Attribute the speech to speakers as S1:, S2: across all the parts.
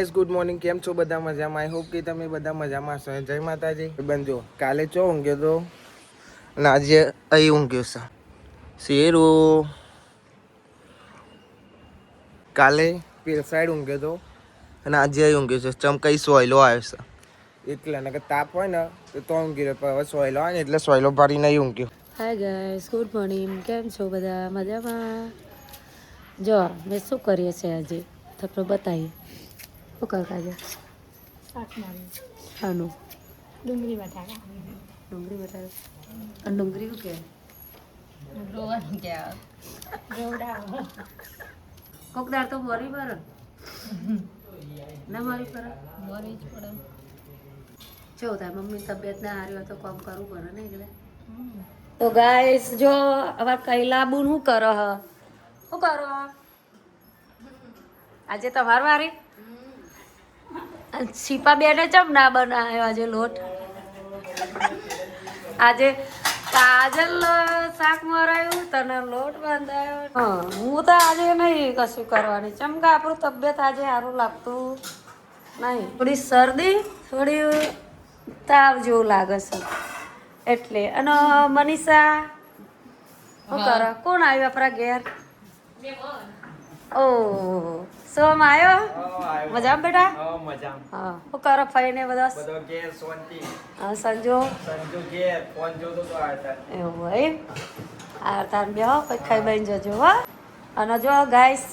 S1: Guys good morning. કેમ છો બધા? મજામાં? આઈ હોપ કે તમે બધા મજામાં હશો. જય માતાજી. બંધો કાલે ચો ઊંઘ્યો તો અને આજે અહીં ઊંઘ્યો છે શેરો. કાલે પેલ સાઈડ ઊંઘ્યો તો અને આજે અહીં ઊંઘ્યો છે. ચમકઈ સોયલો આવ્યો છે એટલે નકર તાપ હોય ને તો ઊંઘી રહ્યો, પણ હવે સોયલો આવે ને એટલે સોયલો ભરી નહીં ઊંઘ્યો.
S2: Hi guys good morning. કેમ છો બધા? મજામાં? જો મેં શું કરીએ છે આજે તમને બતાવીએ. શું કરતા છે? શાનું?
S3: ડુંગળી બટાકા.
S2: ડુંગળી બટાકા. ડુંગળી શું કહેવાય?
S3: રોવાનું કહેવાય. રોવડાવો.
S2: કોક દાળ તો મોરી પર ના મારી પર
S3: મોરી જ પડે.
S2: જો તાર મમ્મી તબિયત ના હારી હોય તો કામ કરવું પડે ને એટલે. તો ગાઈસ જો હવે કૈલાબુ શું કરો હ? શું કરો આજે તમાર વારી? છીપા બેને ચમ ના બનાવ્યો આજે લોટ? આજે કાજલ શાક મરાયું તને લોટ બાંધાયો. હા હું તો આજે નહીં કશું કરવાની. ચમ કે આપણું તબિયત આજે સારું લાગતું નહીં. થોડી શરદી થોડી તાવ જેવું લાગે છે એટલે. અને મનીષા શું કરો? કોણ આવ્યું આપણા ઘેર? ઓ સોમ આવ્યો? મજામાં બેટા? હા શું કરો ફઈને બધા? હા સંજો એવું હોય. આ તાર બે પછી ખાઈ બની જજો હો. અને જો ગાઈસ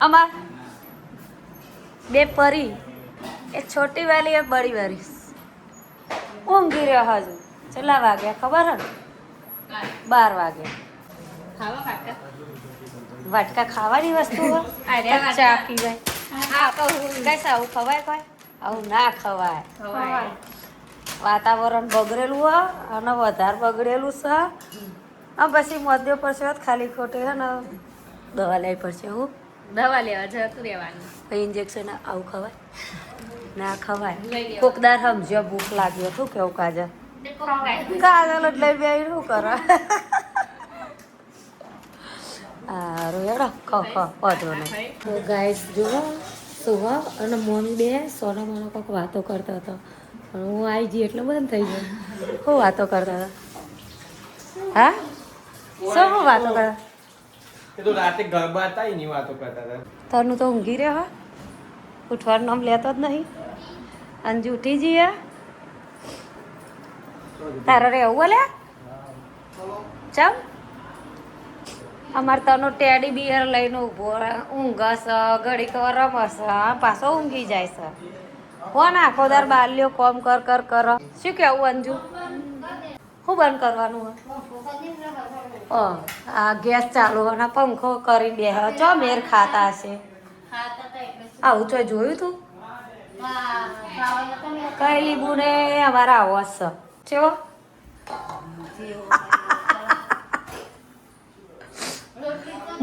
S2: અમાર બે પરી, એક છોટી વાલી એક બડી વાલી ઊંઘી રહ્યો હજુ. કેટલા વાગ્યા ખબર હે? 12 વાગે. વાટકા ખાવાની વસ્તુ હોય? ચા પીવાય? હા કઈશ આવું ખવાય? કોઈ આવું ના ખવાય. વાતાવરણ બગડેલું હોય અને વધારે બગડેલું છે. પછી મધ્ય પડશે ખાલી ખોટે છે ને દવા લેવી પડશે. હું
S3: દવા લેવા જતું રહેવાનું.
S2: ઇન્જેક્શન આવું ખવાય? ના ખવાય. કોકદાર સમજો ભૂખ લાગ્યો. શું કેવું કાજલ? કાજલ એટલે બે શું કરે? સારું હેડો વાંધો નહીં. તો ગાઈસ જુઓ સુવા અને મમ્મી બે સોના મને કોઈક વાતો કરતા હતા પણ હું આવી જઈ એટલે બંધ થઈ ગયો. શું વાતો કરતા હતા? હા શું વાતો કરતા?
S1: રાતે ગરબા હતા એની વાતો કરતા હતા.
S2: તનું તો ઊંઘી રહ્યો. ઉઠવાનું નામ લેતો જ નહીં. અંજુ ઉઠી જઈએ. તારે રહેવું બોલ્યા? ચમ અમારે તનો ટેડી બિયર લઈને ઊભો ઊંઘસ ઘડીક રમસ પાછો ઊંઘી જાય છે. કોણ આખો દાર બાલ્યો કોમ કર કર કર. શું કેવું અંજુ? શું બંધ કરવાનું? આ ગેસ ચાલુ અને પંખો કરી બે ચો મેર ખાતા હશે. આવું તો જોયું તું? કઈ લીંબુ ને અમારા આવાજ છે ચેવો.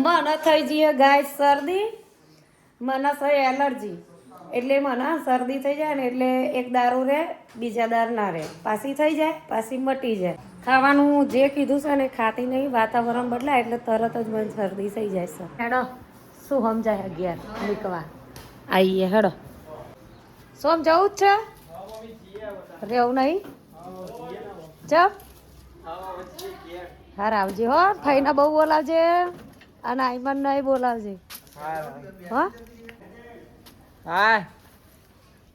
S2: મને થઈ જઈએ ગાય શરદી. મને થઈ એલર્જી એટલે મને શરદી થઈ જાય ને એટલે એક દારૂ રહે બીજા દાર ના રહે. પાછી થઈ જાય પાછી મટી જાય. ખાવાનું જે કીધું છે ને ખાતી નહીં. વાતાવરણ બદલાય એટલે તરત જ મને શરદી થઈ જાય છે. હેડો શું સમજાય 11 નીકળવા આવીએ. હેડો સોમ જવું જ છે? રહેવું નહીં? ચમ હાર આવજે હો. ફઈને બહુ બોલાવજે અને આઈમન નહીં બોલાવજે. હા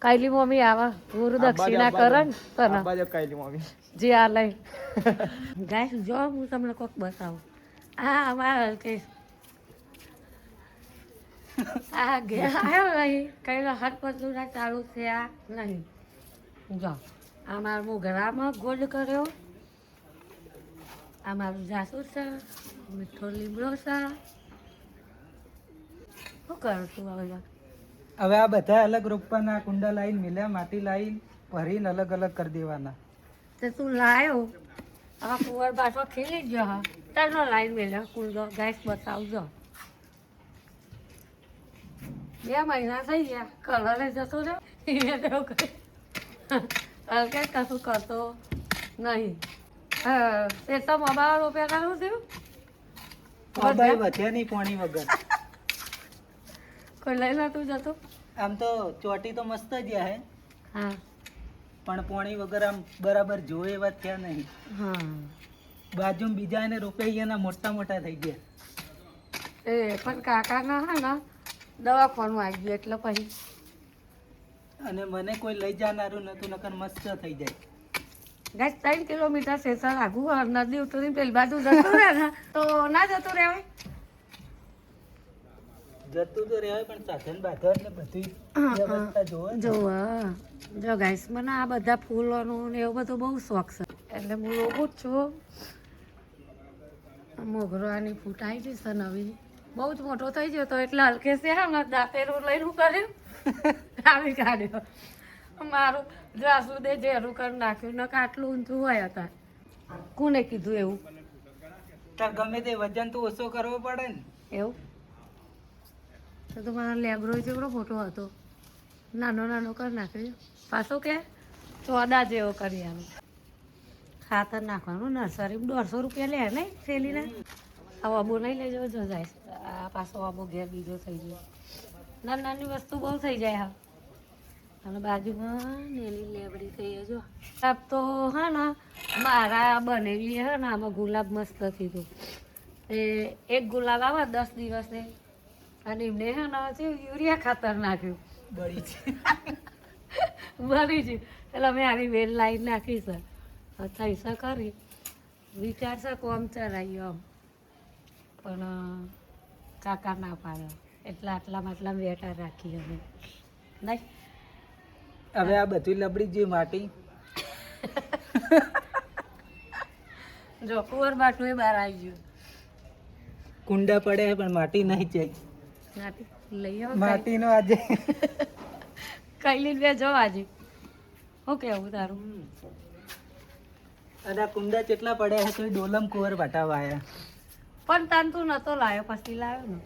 S2: કાયલી મમ્મી આવા ગુરુ દક્ષિણા કરે ને તને જે આ લઈ ગાય. જો હું તમને કોક બતાવું. આ અમારા કે આ ઘેર આવ્યો નહીં કઈ હાથ પતલું ચાલુ છે આ નહીં. જો આ મારા મોગરામાં ગોલ્ડ કર્યો. આ મારું જાસૂદ છે. મીઠો લીમડો છે. શું કરું છું હવે?
S4: હવે આ બધા અલગ રોપવાના. કુંડા લાઈન મિલ્યા માટી લાઈન ભરીને અલગ અલગ કરી દેવાના.
S2: તે તું લાયો હવે કુંવર પાછો ખીલી ગયો. હા તારનો લાઈન મેળ્યો કુંડો. ગાઈસ બતાવજો. 2 મહિના થઈ ગયા. કલરે જતો રહ્યો. કે કશું કરતો નહીં. તે તો મોબાઈલ રૂપિયા કાઢું થયું.
S4: મોબાઈલ વધ્યા નહીં પાણી વગર.
S2: કોઈ લઈ નતું જતું?
S4: આમ તો ચોટી તો મસ્ત જ હે,
S2: હા
S4: પણ પોણી વગર આમ બરાબર જોવે એવા થયા નહીં.
S2: હા
S4: બાજુ બીજા એને રોપાઈ ગયા, મોટા મોટા થઈ ગયા.
S2: એ પણ કાકાના હે ને દવાખાનું આવી ગયું એટલે પછી
S4: અને મને કોઈ લઈ જનારું નતું, નકર મસ્ત થઈ જાય.
S2: ગાય 3 કિલોમીટર સેસર આગું નદી ઉતરી પેલી બાજુ જતું રહે ને તો ના જતું રહેવાય.
S4: જતું તો રહેવાય પણ સાધન બાધન ને બધી વ્યવસ્થા જોવે ને.
S2: જો ગાઈસ મને આ બધા ફૂલોનું ને એવું બધું બહુ શોખ છે એટલે હું રોપું જ છું. મોગરાની ફૂટ આવી જશે નવી, બહુ જ મોટો થઈ ગયો તો એટલે હલકે છે ને દાંતેરું લઈને કર્યું આવી કાઢ્યો. મારું જાસુદે ઝેરું કરી નાખ્યું ને આટલું ઊંચું હોય હતા. કોને કીધું એવું?
S4: તાર ગમે તે વજન તો ઓછો કરવો પડે ને.
S2: એવું તો મારો લેબરો જેવડો મોટો હતો, નાનો નાનો કરી નાખ્યો પાછો કે ચોદા જેવો કરી આનો. ખાતર નાખવાનું નર્સરીમાં 150 રૂપિયા લે નહીં થેલીને. આ વાબો નહીં લઈ જવો, જો જાય આ પાછો વાબો ઘેર બીજો થઈ ગયો. નાની નાની વસ્તુ બહુ થઈ જાય. હા અને બાજુમાં નેની લેબડી થઈ જો ગુલાબ તો હા ને મારા બનેલી હે ને આમાં ગુલાબ મસ્ત થયું. એ એક ગુલાબ આવે 10 દિવસે અને એમને હે ને યુરિયા ખાતર નાખ્યું,
S4: બળી છે.
S2: બળી છે એટલે અમે આવી વેલ લાઈન નાખી છે. થઈ છે ખરી, વિચાર છે કોમ ચલાવ્યો આમ પણ કાકા ના પાડ્યો એટલે આટલા વેટા રાખી અમે નહીં.
S4: હવે આ બધી લબડી જે માટી
S2: જો કુંવર બાટું એ બહાર આવી ગયું.
S4: કુંડા પડે પણ માટી નહીં જાય.
S2: નાટી લઈ આવો
S4: માટીનો આજે
S2: કઈ લઈને બેજો આજે. શું કેવું તારું?
S4: અને આ કુંડા કેટલા પડ્યા છે તો ડોલમ કુંવર વાટાવા આયા.
S2: પણ તાન તું નતો લાવ્યો પછી લાવ્યો ને.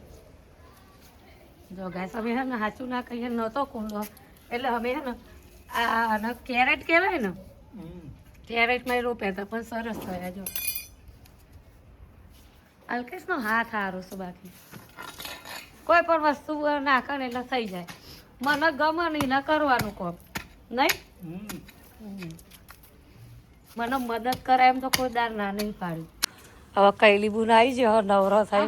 S2: જો ગાય અમે હે ને સાચું ના કહીએ નતો કુંડો એટલે અમે હે ને આ કેરેટ કહેવાય ને, કેરેટમાં રોપ્યા હતા પણ સરસ થયા. જો અલ્કેશનો હાથ સારો છે, બાકી કોઈ પણ વસ્તુ નાખે ને એટલે થઈ જાય. મને ગમે નહીં ના કરવાનું કોમ નહીં. મને મદદ કરે એમ તો કોઈ દાર ના નહીં પાડ્યું. હવે કૈલી બુન આવી ગયો નવરો થાય.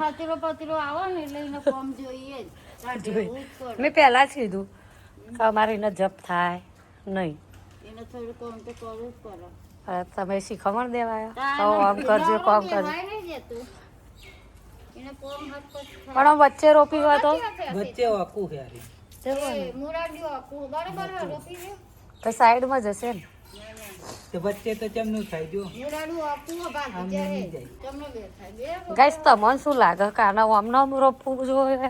S2: મેં પહેલા જ કીધું કે અમારે એને જપ થાય નહીં. તમે શીખમણ દેવાયા તો આમ કરજો કામ કરજો. પણ આમ વચ્ચે રોપી હોય તો
S4: વચ્ચે આખું છે હારી.
S2: તો સાઈડમાં જશે ને.
S4: તો વચ્ચે તો ચમનું થાય જો આમ નહીં જાય.
S2: ગાઈસ તમને શું લાગે કે આના આમ રોપવું જોઈએ કે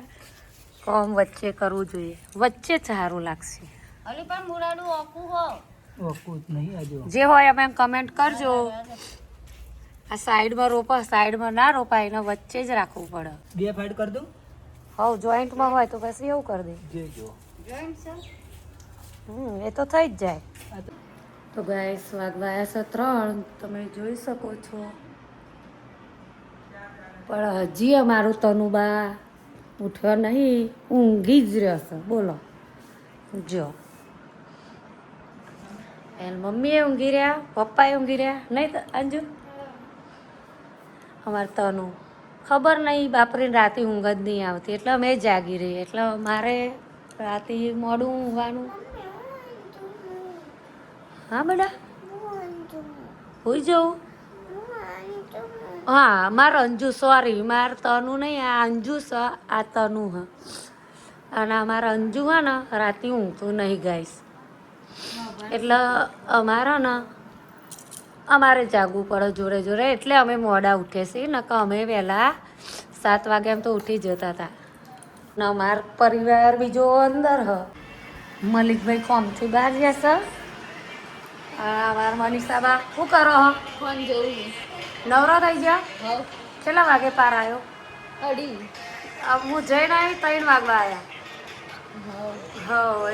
S2: આમ વચ્ચે કરવું જોઈએ? વચ્ચે જ સારું લાગશે.
S4: આખું જ નહીં આ જો.
S2: જે હોય અમે કમેન્ટ કરજો. આ સાઈડમાં રોપા, સાઈડમાં ના રોપાય, એને વચ્ચે જ રાખવું પડે.
S4: 2 ફાઈડ કર દઉં.
S2: હવ જોઈન્ટમાં હોય તો પછી એવું કરી દે.
S4: જો
S2: એ તો થઈ જ જાય. તો ગાઈસ વાગવાયા છે 3, તમે જોઈ શકો છો. પણ હજી અમારું તનુબા ઉઠ્યો નહીં, ઊંઘી જ રહેશે. બોલો જો એને મમ્મીએ ઊંઘી રહ્યા, પપ્પાએ ઊંઘી રહ્યા નહીં તો અંજુ અમારે તનુ ખબર નહીં બાપરીને રાતે ઊંઘ જ નહીં આવતી એટલે અમે જાગી રહી. એટલે મારે રાતે મોડું ઊંઘવાનું. હા બેટા હોઈ જવું. હા મારે અંજુ, સોરી મારે તનુ નહીં, આ અંજુ છે, આ તનુ હ. અને અમારા અંજુ હા ને રાતે ઊંઘતું નહીં ગાઈસ. એટલે અમારે જાગવું પડે જોડે જોડે એટલે અમે મોડા ઉઠે છીએ. નકર અમે વહેલા 7 વાગે એમ તો ઉઠી જતા હતા. ને અમારો પરિવાર બીજો અંદર હ. મલિકભાઈ કોમથી બહાર જશે. અમારા મનીષા બા શું કરો હો?
S3: ફોન જોઉં.
S2: નવરો થઈ ગયા? કેટલા વાગે પાર આવ્યો?
S3: 2:30.
S2: હું જઈને આવી 3 વાગવા આવ્યા.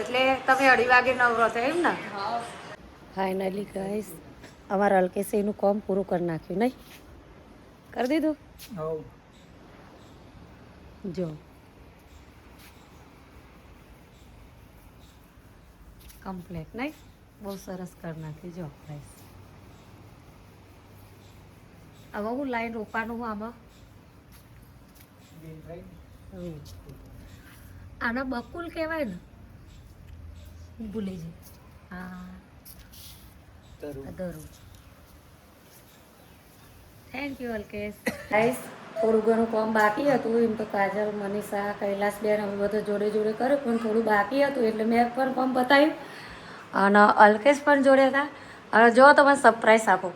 S2: એટલે તમે 2:30 વાગે નવરો થયો એમ ને? ફાઇનલી ગાઈસ અમારા અલ્કેશનું કામ પૂરું કરી નાખ્યું નહીં? કરી દીધું.
S4: હવ
S2: જો કમ્પ્લેટ નહીં બહુ સરસ કરી નાખી જો ગાઈસ હવે હું લાઈન રોપાનું આમાં આના બકુલ કહેવાય ને હું ભૂલી જઈ હા દરરોજ થેન્ક યુ અલ્કેશ ગાઈસ થોડું ઘણું કામ બાકી હતું એમ તો કાજલ મનીષા કૈલાસબેન અમે બધું જોડે જોડે કર્યું પણ થોડું બાકી હતું એટલે મેં પણ કામ બતાવ્યું અને અલ્કેશ પણ જોડે હતા અને જો તમે સરપ્રાઈઝ આપો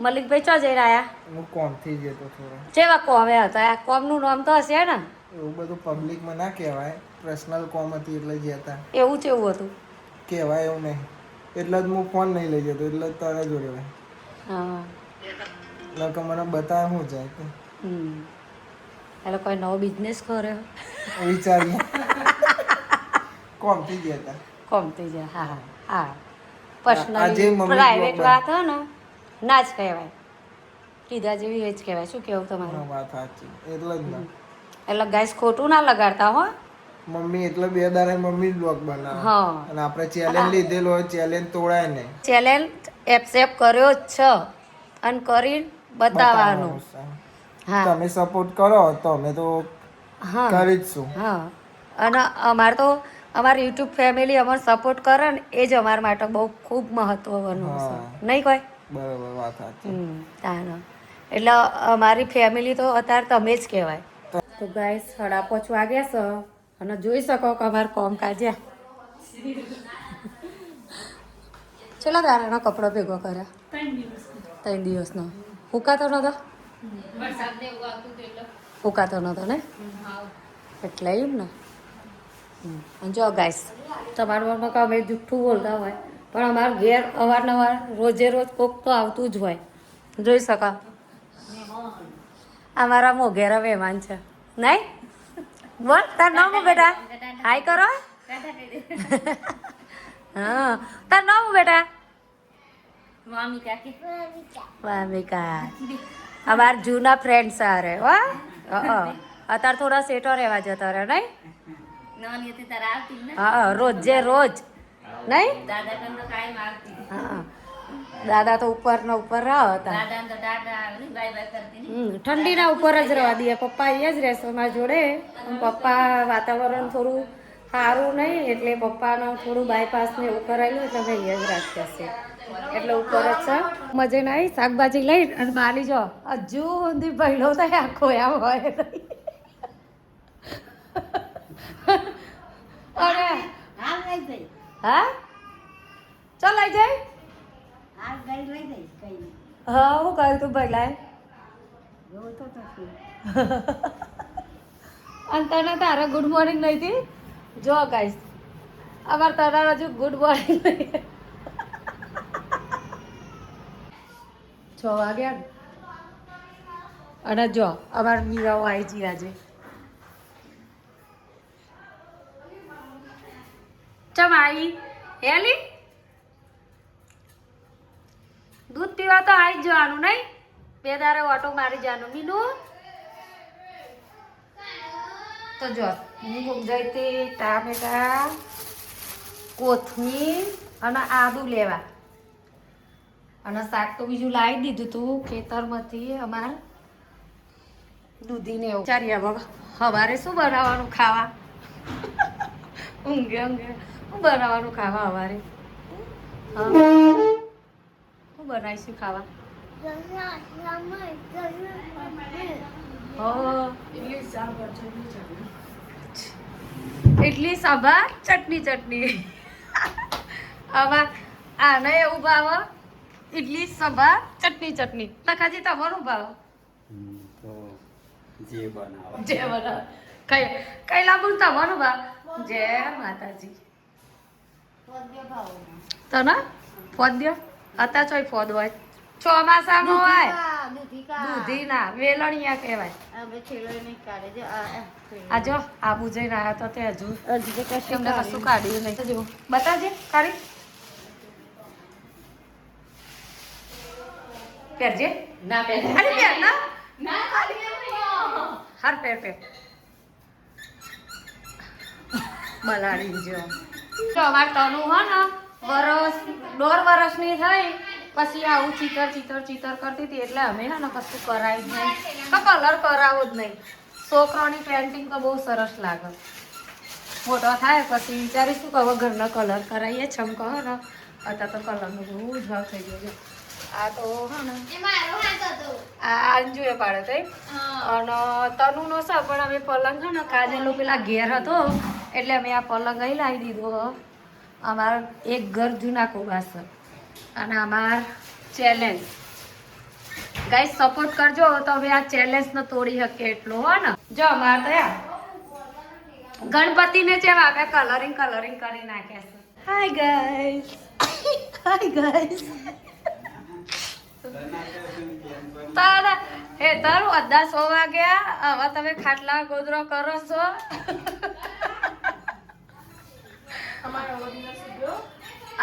S2: મલિકભાઈ ચો જઈને આવ્યા
S1: હું કોમથી જતો થોડો
S2: જેવા કોમે હતા આ કોમનું નામ તો હશે ને
S1: એવું બધું પબ્લિકમાં ના કહેવાય પર્સનલ કોમ હતી એટલે જતા
S2: એવું ચેવું હતું
S1: કહેવાય એવું નહીં એટલે જ હું ફોન નહીં લઈ જતો એટલે જ તારા જોડે હોય
S2: હા
S1: નકર મને બતાવે શું જાય કે
S2: એ લોકોએ નવો બિઝનેસ કર્યો
S1: વિચારીએ કોમથી જતા
S2: કોમથી જ હા હા
S1: આજે
S2: પર્સનલી
S1: મમ્મી
S2: પ્રાઇવેટ
S1: blog
S2: વાત હોય ને ના જ કહેવાય કીધા જેવી એ જ કહેવાય શું કેવું તમારું
S1: વાત સાચી એટલે જ ના
S2: એટલે ગાઈસ ખોટું ના લગાડતા હો
S1: મમ્મી એટલે 2 દાડા મમ્મી બ્લોગ બનાવે
S2: હા
S1: અને આપણે ચેલેન્જ લીધેલો હોય ચેલેન્જ તોડાય નહીં
S2: ચેલેન્જ એક્સેપ્ટ કર્યો જ છે અને કરી બતાવવાનું
S1: છે.
S2: હા
S1: તમે સપોર્ટ કરો તો અમે તો
S2: હા
S1: કરી જ છું
S2: હા અને અમારે તો અમારી યુટ્યુબ ફેમિલી અમારે સપોર્ટ કરે ને એ જ અમારા માટે બહુ ખૂબ મહત્વનું છે
S1: હા.
S2: નહીં કોઈ
S1: બરાબર વાત સાચી
S2: તાનો એટલે અમારી ફેમિલી તો અત્યારે તમે જ કહેવાય તો ગાઈસ 5:30 વાગ્યા છે અને જોઈ શકો કે અમારે કોમ કાજ્યા ચલો તારાનો કપડો ભેગો કર્યા 3 દિવસનો ફૂકાતો નતો ફૂકાતો નતો ને એટલે એમ ને અને જો ગાઈસ તમારા મનમાં કે અમે જુઠ્ઠું બોલતા હોય પણ અમારા ઘેર અવારનવાર રોજે રોજ કોક તો આવતું જ હોય જોઈ શકો અમારા મોઘેરા મહેમાન છે નહીં બોલ તાર નામ હું બેટા હાય કરો હા તાર નામ હું બેટા વામિકા અમાર જૂના ફ્રેન્ડ સારે વાહ અત્યારે થોડા સેટો રહેવા જતા રહે નહીં હા રોજે રોજ નહીં હા દાદા તો ઉપર ને ઉપર રહ્યા હતા ઠંડીના ઉપર જ રહેવા દઈએ પપ્પા અહીંયા જ રહેશે મારા જોડે પપ્પા વાતાવરણ થોડું સારું નહીં એટલે પપ્પાને થોડું બાયપાસ ને એવું કરાયેલું એટલે અમે અહીંયા જ રાખ્યા છે એટલે ઉપર જ છે મજે નહીં શાકભાજી લઈ અને બાલી જો હજુ સુધી પહેલો થાય આખો એમ હોય અરે હા ચાલ લઈ જાય હા હું કહ્યું તું પહેલા અને તને તારે ગુડ મોર્નિંગ નહીં હતી જો ગાઈસ અમારે તારા હજુ ગુડ મોર્નિંગ નહીં 6 વાગ્યા ને અને જો અમારે મીરાઓ આવી જી આજે ચમ આવી હેલી દૂધ પીવા તો આવી જ જવાનું નહીં 2 દારે ઓટો મારી જવાનું મીનું તો જો હું જઈતી ટામેટા કોથમીર અને આદુ લેવા અને શાક તો બીજું લાવી દીધું તું ખેતરમાંથી અમારે દૂધીને એવું ચાર્યા બાબા સવારે શું બનાવવાનું ખાવા ઊંઘે ઊંઘે શું બનાવવાનું ખાવા સવારે હા શું બનાવીશું ખાવા ઇડલી સાંભાર ચટણી ચટણી આમાં આને એવું ભાવ ઇડલી સાંભાર ચટણી ચટણી તખાજી તમારું ભાવ જે બનાવો કઈ લાગુ તમારું ભાવ જય માતાજી તને ફોદ દો અત્યારે ચોય ફોદ હોય ચોમાસામાં હોય દૂધી ના વેલણિયા કહેવાય આ જો આબુ જઈને આવ્યા તો તે હજુ એમને કશું કાઢ્યું નહીં તો જો બતાવજે કાઢી પહેરજે ના પહેર અરે પહેર ના હર પહેર બલાડી જો અમારે તનું હો ને દોઢ વર્ષની થઈ પછી આવું ચિત્ર કરતી હતી એટલે અમે હે ને કશું કરાયું જ નહીં તો કલર કરાવો જ નહીં. છોકરાની પેન્ટિંગ તો બહુ સરસ લાગે. મોટો થાય પછી વિચારીશું કે હવે ઘરનો કલર કરાવીએ છમકો હે ને અત્યારે તો કલરનો બહુ જ ભાવ થઈ ગયો છે. આ તો હે ને આ અંજુએ પાડે તઈ અને તનુનો છે પણ અમે પલંગ છે ને કાજલનો પેલા ઘેર હતો એટલે અમે આ પલંગ અહીં લાવી દીધો. અમારા એક ઘર જૂના કોબા છે અને અમાર ચેલેન્જ ગાઈસ સપોર્ટ કરજો તો હવે આ ચેલેન્જને તોડી શકે એટલો હો ને. જો અમારે તો યાર ગણપતિને જેમ આપણે કલરિંગ કરી નાખ્યા છે. હાય ગાઈસ તારા હે તારું અડધા 100 વાગ્યા હવે તમે ખાટલા ગોદરો કરો છો.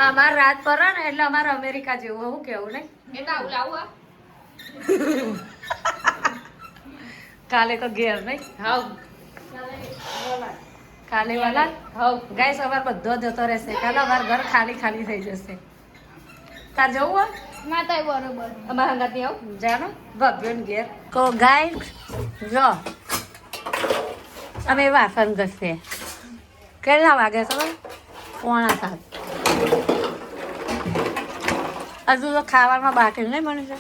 S2: અમાર રાત પર ને એટલે અમારે અમેરિકા જેવું હું કેવું નહીં કાલે તો ઘેર નહીં કાલે વાલા ગાઈસ અમાર બધો જતો રહેશે કાલે અમાર ઘર ખાલી થઈ જશે. તાર જવું હોય
S3: ના તો બરોબર
S2: અમારા હંગાથી આવું જાનો ભવ્યન ઘેર. તો ગાઈસ જો અમે વાસણ ઘસે કેટલા વાગે ખબર 6:45 હજુ તો ખાવામાં બાકી નહીં મને છે.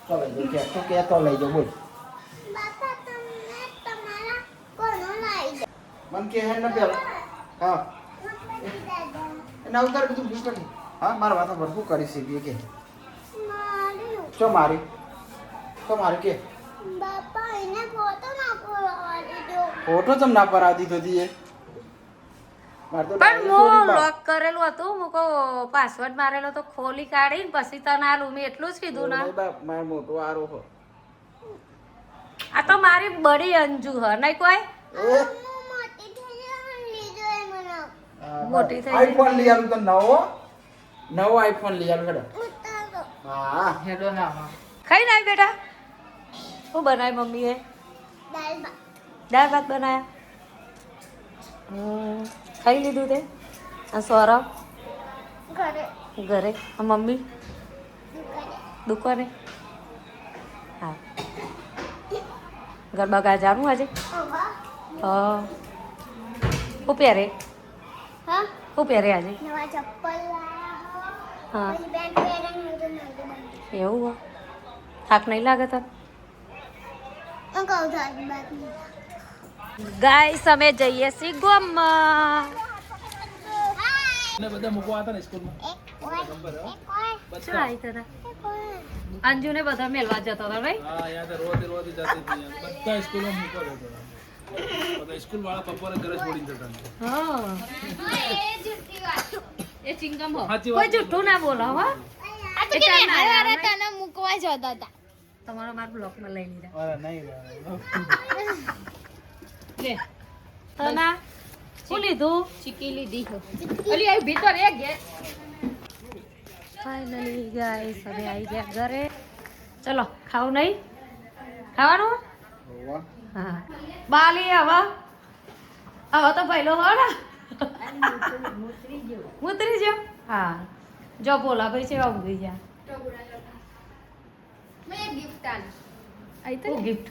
S1: તો લઈ જાઓ બોલ મન કે હે ન પેલા હા એના ઉતાર બધું ભૂખ કરી હા મારા વાતો ભરપૂર કરી છે બી કે ચો મારી કે
S5: બાપા એને ફોટો ના પડાવવા દીધો.
S1: ફોટો તમ ના પરાવ દીધો દીએ માર તો
S2: પણ હું લોક કરેલું હતું હું કહો પાસવર્ડ મારેલો તો ખોલી કાઢીને પછી તને આલું મેં એટલું જ કીધું ને.
S1: માર મોટો આરો હો
S2: આ તો મારી બડી અંજુ હ નહીં કોઈ
S5: મોટી થઈ જાય લીધો એ મને
S2: મોટી થઈ
S1: આઈફોન લઈ આલું તો નવો આઈફોન લઈ આલું હેડો
S5: ઉતારો.
S1: હા
S2: હેડો ના ખાઈ નાખ બેટા. શું બનાવી મમ્મીએ? દાળ ભાત બનાયા. ખાઈ લીધું તે આ સૌરભ ઘરે આ મમ્મી દુકાને. હા ગરબા ગા જાણું આજે શું પહેરે
S5: હા
S2: શું પહેરે આજે?
S5: નવા ચપ્પલ લાયા
S2: હા
S5: પછી બેગ પહેરવાનું હતું નવું બંધ.
S2: એવું હો થાક નહીં લાગે તને?
S5: હું કહું છું આજ બાદ
S2: ગાઈસ અમે જઈએ છીએ ગોમમાં.
S4: બધા મૂકવા હતા ને સ્કૂલમાં
S2: શું આવી તને અંજુને બધા મેળવા જતો હતો ભાઈ.
S4: હા યાર તો રોતી જતી હતી બધા સ્કૂલમાં મૂકવા જતો બધા સ્કૂલ વાળા બપોરે ઘરે છોડીને જતા
S2: હા
S3: એ ચિંગમ હો
S4: સાચી
S2: કોઈ જૂઠું ના બોલો હો.
S3: આ તો કે હારે તને મૂકવા જતા હતા
S2: તમારો મારા બ્લોકમાં લઈ લીધા.
S4: અરે નહીં
S3: લે
S2: તના શું લીધું?
S3: ચીકી લીધી હો અલી આવી ભીતર એક ગે
S2: ફાઇનલી ગાઈસ હવે આવી ગયા ઘરે. ચલો ખાવું નહીં ખાવાનું? હા બાલી હવે તો પહેલો હો ને ઉતરી જાઓ. હા જો બોલા ભાઈ છે ઊંઘી જા.
S3: મેં એક ગિફ્ટ આલી આઈ તો
S2: શું ગિફ્ટ?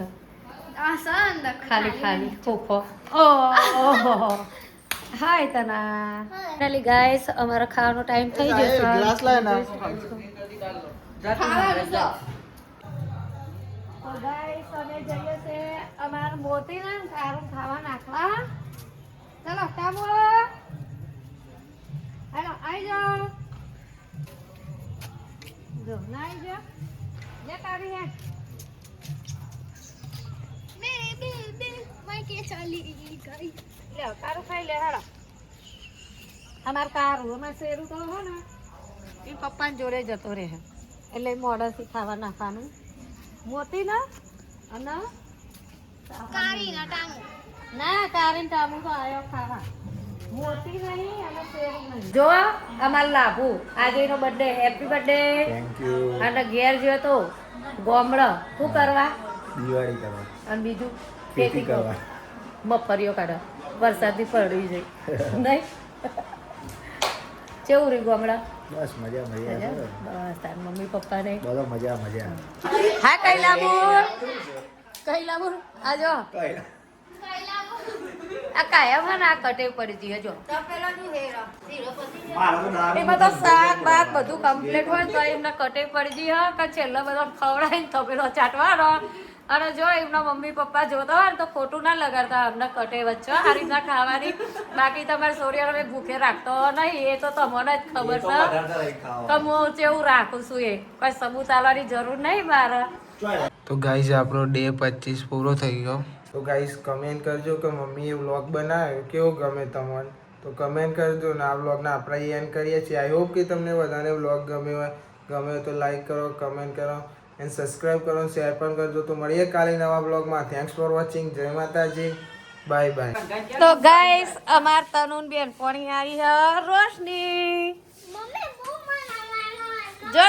S3: આ સંદ
S2: ખાલી ખોખો. ઓહો હાય તના. ફાઇનલી ગાઈસ અમારો ખાવાનો ટાઈમ થઈ ગયો છે.
S1: ગ્લાસ લાય ના
S2: તો ગાઈસ અમે જઈએ છે અમાર મોતીને સારું ખાવા નાખવા. ચલો ટામો હાલો આવી જાઓ. જો ના આવી જાઓ લે તારી હે
S3: માય કે ચાલી ગઈ
S2: લે તારું ખાઈ લે હાલો. અમાર કારું અમાર શેરું તો હો ને એ પપ્પાને જોડે જતો રહે એટલે મોડેથી ખાવા નાખવાનું. મોતી ના અને
S3: કારી ના ટાંગ
S2: ના કારીન ટામું તો આયો ખાવા. મોતી નહીં અને શેરું નહીં. જો અમાર લાભુ આજે એનો birthday happy birthday.
S1: Thank you
S2: અને ઘેર ગયો તો ગોમડો શું કરવા
S1: દિવાળી કરવા
S2: અને બીજું
S1: ખેતી કરવા
S2: મફરીઓ કાઢો. વરસાદથી પડી જાય નહીં કેવું રહ્યું ગામડા
S4: બસ મજા મજા
S2: બસ તાર મમ્મી પપ્પાને
S4: બધો મજા મજા
S2: હા કૈલાબુર આ જો આ કાયમ હે ને આ કટે પડી જઈએ જો એમાં તો શાક બાક બધું કમ્પ્લીટ હોય તો એમને કટે પડી જઈએ કે છેલ્લા બધા ખવડાવીને તપેલો ચાટવાનો અને જો એમના મમ્મી પપ્પા જોતા હોય ને તો ખોટું ના લગાડતા અમને કટે વચ્ચે આ રીતના ખાવાની બાકી તમારે સોરિયાને ભૂખે રાખતો નહીં એ તો તમને જ ખબર છે કે હું કેવું રાખું છું એ કોઈ સબૂત આવવાની જરૂર નહીં મારે
S1: તો ગાઈઝ આપણો ડે 25 પૂરો થઈ ગયો તો ગાઈઝ કમેન્ટ કરજો કે મમ્મીએ વ્લોગ બનાવ્યો કેવો ગમે તમને તો કમેન્ટ કરજો ને આ વ્લોગને આપણે એન્ડ કરીએ છીએ આઈ હોપ કે તમને બધાને વ્લોગ ગમ્યો હોય તો લાઈક કરો કમેન્ટ કરો એન્ડ સબસ્ક્રાઈબ કરો શેર પણ કરજો તો મળીએ કાલે નવા વ્લોગમાં થેન્ક્સ ફોર વોચિંગ જય માતાજી બાય બાય
S2: તો ગાઈસ અમાર તનુન બેન પોણી આવી છે રોશની
S5: મમ્મી બહુ મનાવાનો
S2: જો